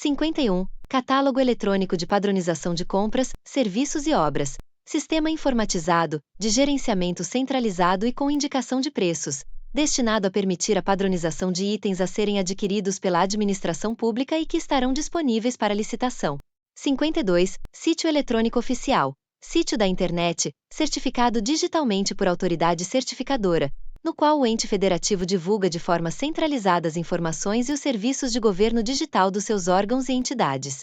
51. Catálogo eletrônico de padronização de compras, serviços e obras. Sistema informatizado, de gerenciamento centralizado e com indicação de preços, destinado a permitir a padronização de itens a serem adquiridos pela administração pública e que estarão disponíveis para licitação. 52. Sítio eletrônico oficial. Sítio da internet, certificado digitalmente por autoridade certificadora, no qual o ente federativo divulga de forma centralizada as informações e os serviços de governo digital dos seus órgãos e entidades.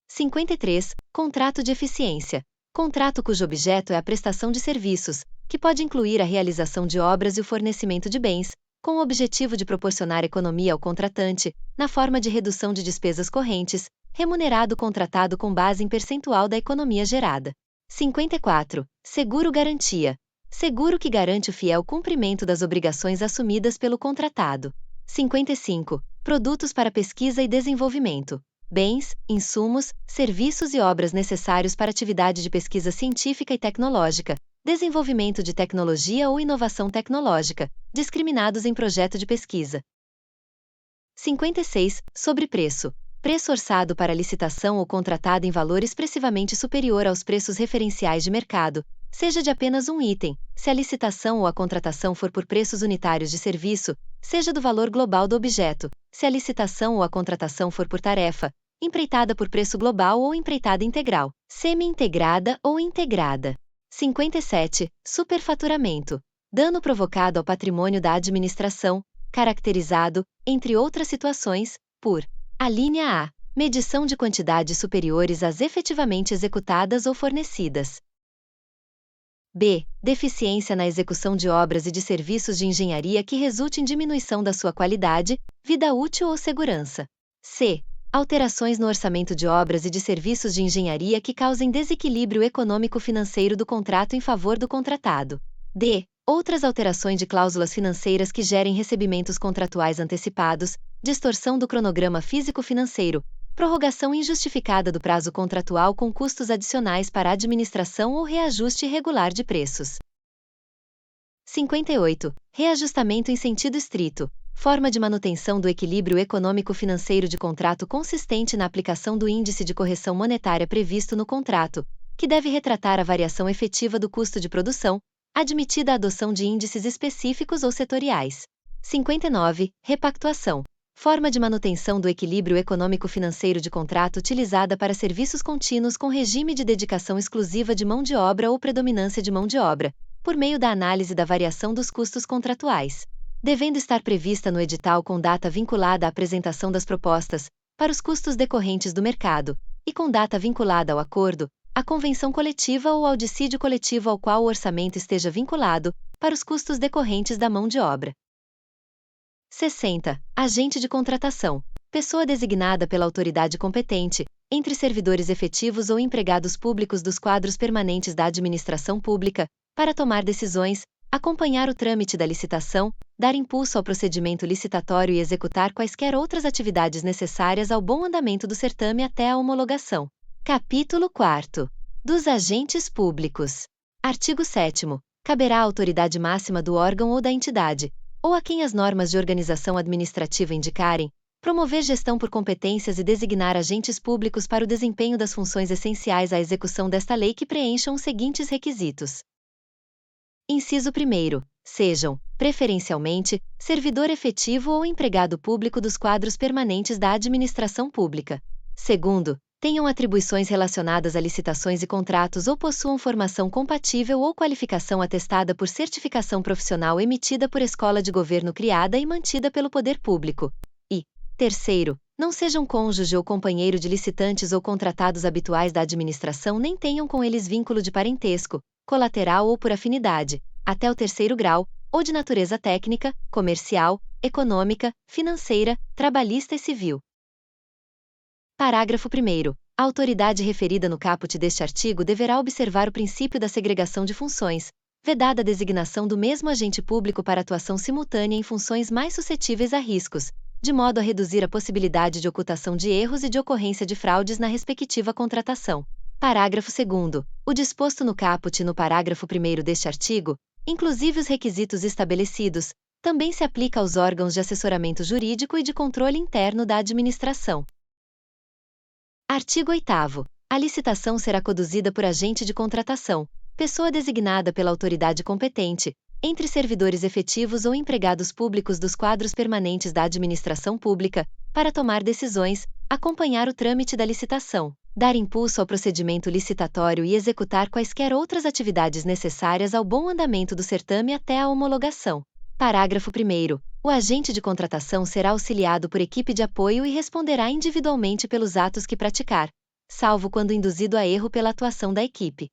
53. Contrato de eficiência. Contrato cujo objeto é a prestação de serviços, que pode incluir a realização de obras e o fornecimento de bens, com o objetivo de proporcionar economia ao contratante, na forma de redução de despesas correntes, remunerado o contratado com base em percentual da economia gerada. 54. Seguro-garantia. Seguro que garante o fiel cumprimento das obrigações assumidas pelo contratado. 55. Produtos para pesquisa e desenvolvimento. Bens, insumos, serviços e obras necessários para atividade de pesquisa científica e tecnológica, desenvolvimento de tecnologia ou inovação tecnológica, discriminados em projeto de pesquisa. 56. Sobrepreço. Preço orçado para licitação ou contratado em valor expressivamente superior aos preços referenciais de mercado, seja de apenas um item, se a licitação ou a contratação for por preços unitários de serviço, seja do valor global do objeto, se a licitação ou a contratação for por tarefa, empreitada por preço global ou empreitada integral, semi-integrada ou integrada. 57. Superfaturamento. Dano provocado ao patrimônio da administração, caracterizado, entre outras situações, por a linha A. Medição de quantidades superiores às efetivamente executadas ou fornecidas. B. Deficiência na execução de obras e de serviços de engenharia que resulte em diminuição da sua qualidade, vida útil ou segurança. C. Alterações no orçamento de obras e de serviços de engenharia que causem desequilíbrio econômico-financeiro do contrato em favor do contratado. D. Outras alterações de cláusulas financeiras que gerem recebimentos contratuais antecipados, distorção do cronograma físico-financeiro, prorrogação injustificada do prazo contratual com custos adicionais para a administração ou reajuste irregular de preços. 58. Reajustamento em sentido estrito. Forma de manutenção do equilíbrio econômico-financeiro de contrato consistente na aplicação do índice de correção monetária previsto no contrato, que deve retratar a variação efetiva do custo de produção, admitida a adoção de índices específicos ou setoriais. 59. Repactuação. Forma de manutenção do equilíbrio econômico-financeiro de contrato utilizada para serviços contínuos com regime de dedicação exclusiva de mão de obra ou predominância de mão de obra, por meio da análise da variação dos custos contratuais, devendo estar prevista no edital com data vinculada à apresentação das propostas, para os custos decorrentes do mercado, e com data vinculada ao acordo, à convenção coletiva ou ao dissídio coletivo ao qual o orçamento esteja vinculado, para os custos decorrentes da mão de obra. 60. Agente de contratação. Pessoa designada pela autoridade competente, entre servidores efetivos ou empregados públicos dos quadros permanentes da administração pública, para tomar decisões, acompanhar o trâmite da licitação, dar impulso ao procedimento licitatório e executar quaisquer outras atividades necessárias ao bom andamento do certame até a homologação. Capítulo 4. Dos agentes públicos. Artigo 7º. Caberá à autoridade máxima do órgão ou da entidade, ou a quem as normas de organização administrativa indicarem, promover gestão por competências e designar agentes públicos para o desempenho das funções essenciais à execução desta lei que preencham os seguintes requisitos. Inciso 1º. Sejam, preferencialmente, servidor efetivo ou empregado público dos quadros permanentes da administração pública. 2º. Tenham atribuições relacionadas a licitações e contratos ou possuam formação compatível ou qualificação atestada por certificação profissional emitida por escola de governo criada e mantida pelo poder público. E, 3º, não sejam cônjuge ou companheiro de licitantes ou contratados habituais da administração nem tenham com eles vínculo de parentesco, colateral ou por afinidade, até o 3º grau, ou de natureza técnica, comercial, econômica, financeira, trabalhista e civil. Parágrafo 1º. A autoridade referida no caput deste artigo deverá observar o princípio da segregação de funções, vedada a designação do mesmo agente público para atuação simultânea em funções mais suscetíveis a riscos, de modo a reduzir a possibilidade de ocultação de erros e de ocorrência de fraudes na respectiva contratação. Parágrafo 2º. O disposto no caput e no parágrafo 1º deste artigo, inclusive os requisitos estabelecidos, também se aplica aos órgãos de assessoramento jurídico e de controle interno da administração. Artigo 8º. A licitação será conduzida por agente de contratação, pessoa designada pela autoridade competente, entre servidores efetivos ou empregados públicos dos quadros permanentes da administração pública, para tomar decisões, acompanhar o trâmite da licitação, dar impulso ao procedimento licitatório e executar quaisquer outras atividades necessárias ao bom andamento do certame até a homologação. Parágrafo 1º. O agente de contratação será auxiliado por equipe de apoio e responderá individualmente pelos atos que praticar, salvo quando induzido a erro pela atuação da equipe.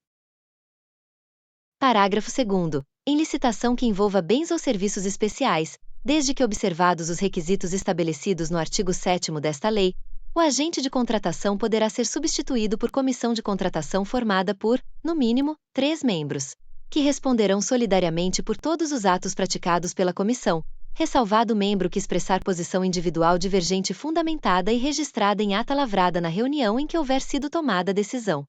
Parágrafo 2º. Em licitação que envolva bens ou serviços especiais, desde que observados os requisitos estabelecidos no artigo 7º desta lei, o agente de contratação poderá ser substituído por comissão de contratação formada por, no mínimo, 3 membros, que responderão solidariamente por todos os atos praticados pela comissão, ressalvado o membro que expressar posição individual divergente fundamentada e registrada em ata lavrada na reunião em que houver sido tomada a decisão.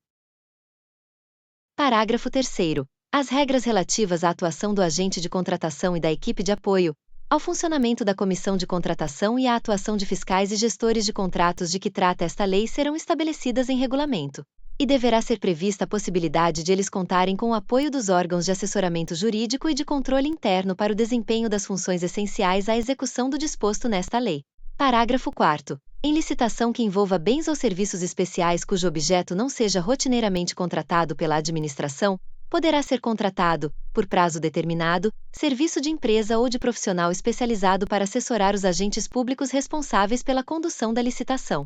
Parágrafo 3º. As regras relativas à atuação do agente de contratação e da equipe de apoio, ao funcionamento da comissão de contratação e à atuação de fiscais e gestores de contratos de que trata esta lei serão estabelecidas em regulamento, e deverá ser prevista a possibilidade de eles contarem com o apoio dos órgãos de assessoramento jurídico e de controle interno para o desempenho das funções essenciais à execução do disposto nesta lei. Parágrafo 4º. Em licitação que envolva bens ou serviços especiais cujo objeto não seja rotineiramente contratado pela administração, poderá ser contratado, por prazo determinado, serviço de empresa ou de profissional especializado para assessorar os agentes públicos responsáveis pela condução da licitação.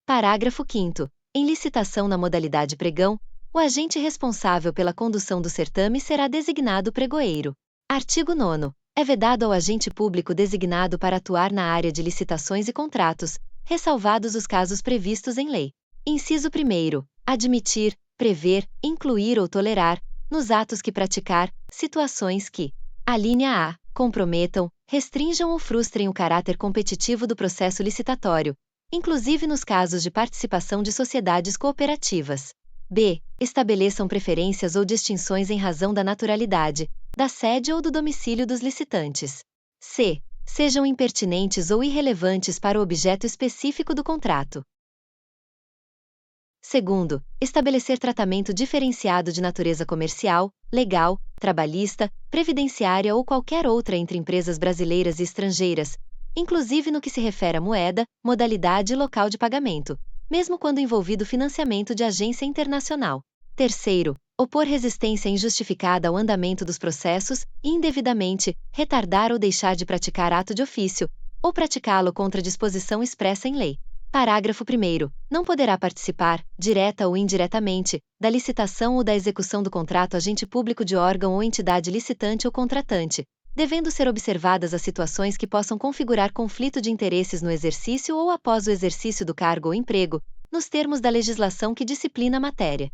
Parágrafo 5º. Em licitação na modalidade pregão, o agente responsável pela condução do certame será designado pregoeiro. Artigo 9º. É vedado ao agente público designado para atuar na área de licitações e contratos, ressalvados os casos previstos em lei. Inciso 1º. Admitir, prever, incluir ou tolerar, nos atos que praticar, situações que: alínea A. Comprometam, restringam ou frustrem o caráter competitivo do processo licitatório, inclusive nos casos de participação de sociedades cooperativas. B. Estabeleçam preferências ou distinções em razão da naturalidade, da sede ou do domicílio dos licitantes. C. Sejam impertinentes ou irrelevantes para o objeto específico do contrato. Segundo, estabelecer tratamento diferenciado de natureza comercial, legal, trabalhista, previdenciária ou qualquer outra entre empresas brasileiras e estrangeiras, inclusive no que se refere à moeda, modalidade e local de pagamento, mesmo quando envolvido financiamento de agência internacional. Terceiro, opor resistência injustificada ao andamento dos processos e, indevidamente, retardar ou deixar de praticar ato de ofício, ou praticá-lo contra disposição expressa em lei. Parágrafo 1º. Não poderá participar, direta ou indiretamente, da licitação ou da execução do contrato agente público de órgão ou entidade licitante ou contratante, devendo ser observadas as situações que possam configurar conflito de interesses no exercício ou após o exercício do cargo ou emprego, nos termos da legislação que disciplina a matéria.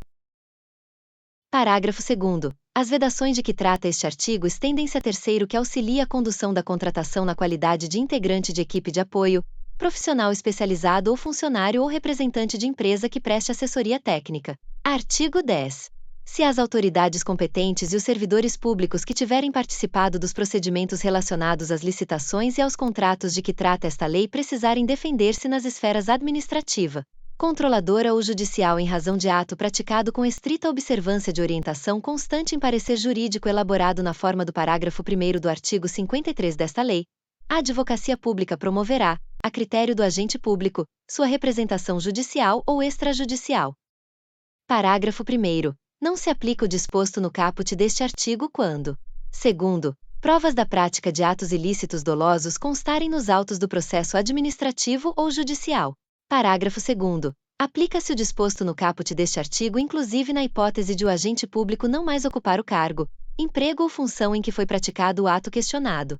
Parágrafo 2º. As vedações de que trata este artigo estendem-se a terceiro que auxilia a condução da contratação na qualidade de integrante de equipe de apoio, profissional especializado ou funcionário ou representante de empresa que preste assessoria técnica. Artigo 10. Se as autoridades competentes e os servidores públicos que tiverem participado dos procedimentos relacionados às licitações e aos contratos de que trata esta lei precisarem defender-se nas esferas administrativa, controladora ou judicial em razão de ato praticado com estrita observância de orientação constante em parecer jurídico elaborado na forma do parágrafo 1º do artigo 53 desta lei, a Advocacia Pública promoverá, a critério do agente público, sua representação judicial ou extrajudicial. Parágrafo 1º. Não se aplica o disposto no caput deste artigo quando: segundo, provas da prática de atos ilícitos dolosos constarem nos autos do processo administrativo ou judicial. Parágrafo 2º. Aplica-se o disposto no caput deste artigo inclusive na hipótese de o agente público não mais ocupar o cargo, emprego ou função em que foi praticado o ato questionado.